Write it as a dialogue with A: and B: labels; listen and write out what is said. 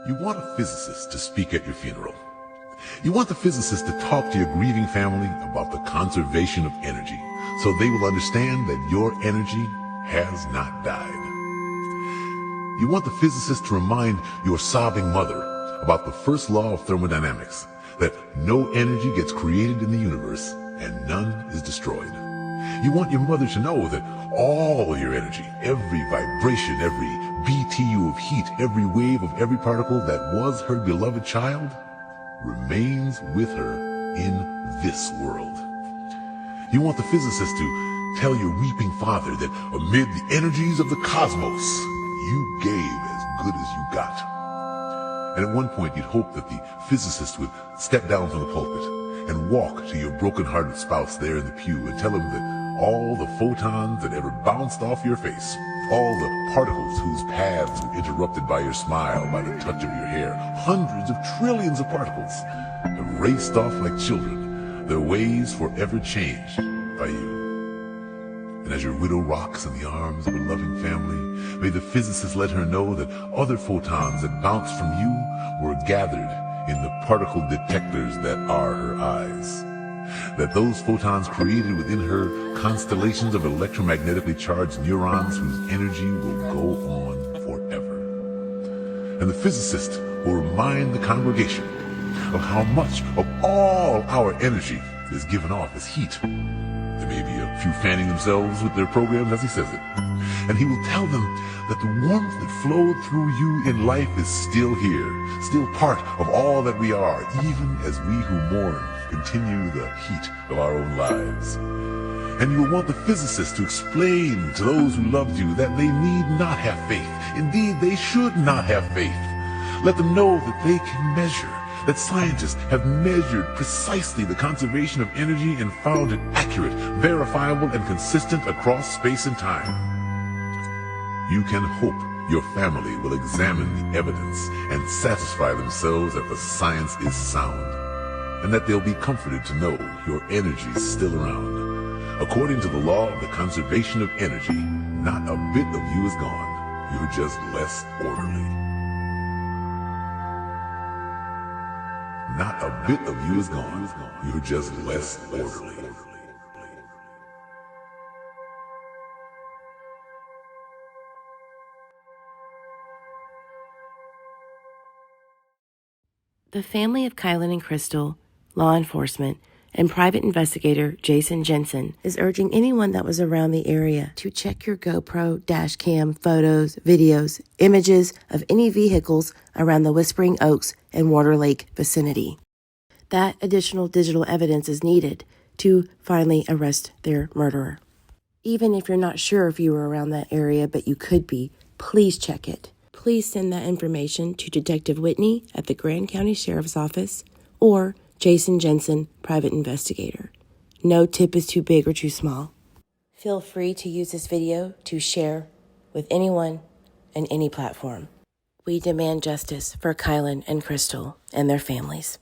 A: You want a physicist to speak at your funeral. You want the physicist to talk to your grieving family about the conservation of energy, so they will understand that your energy has not died. You want the physicist to remind your sobbing mother about the first law of thermodynamics, that no energy gets created in the universe and none is destroyed. You want your mother to know that all your energy, every vibration, every BTU of heat, every wave of every particle that was her beloved child, remains with her in this world. You want the physicist to tell your weeping father that amid the energies of the cosmos, you gave as good as you got. And at one point you'd hope that the physicist would step down from the pulpit and walk to your broken-hearted spouse there in the pew and tell him that all the photons that ever bounced off your face, all the particles whose paths were interrupted by your smile, by the touch of your hair, hundreds of trillions of particles have raced off like children, their ways forever changed by you. And as your widow rocks in the arms of a loving family, may the physicist let her know that other photons that bounced from you were gathered in the particle detectors that are her eyes. That those photons created within her constellations of electromagnetically charged neurons whose energy will go on forever. And the physicist will remind the congregation of how much of all our energy is given off as heat. There may be a few fanning themselves with their programs as he says it. And he will tell them that the warmth that flowed through you in life is still here, still part of all that we are, even as we who mourn continue the heat of our own lives. And you will want the physicist to explain to those who loved you that they need not have faith. Indeed, they should not have faith. Let them know that they can measure, that scientists have measured precisely the conservation of energy and found it accurate, verifiable, and consistent across space and time. You can hope your family will examine the evidence and satisfy themselves that the science is sound, and that they'll be comforted to know your energy is still around. According to the law of the conservation of energy, not a bit of you is gone. You're just less orderly. Not a bit of you is gone. You're just less orderly.
B: The family of Kylen and Crystal, law enforcement, and private investigator Jason Jensen is urging anyone that was around the area to check your GoPro dash cam photos, videos, images of any vehicles around the Whispering Oaks and Water Lake vicinity. That additional digital evidence is needed to finally arrest their murderer. Even if you're not sure if you were around that area, but you could be, please check it. Please send that information to Detective Whitney at the Grand County Sheriff's Office or Jason Jensen, private investigator. No tip is too big or too small. Feel free to use this video to share with anyone and any platform. We demand justice for Kylen and Crystal and their families.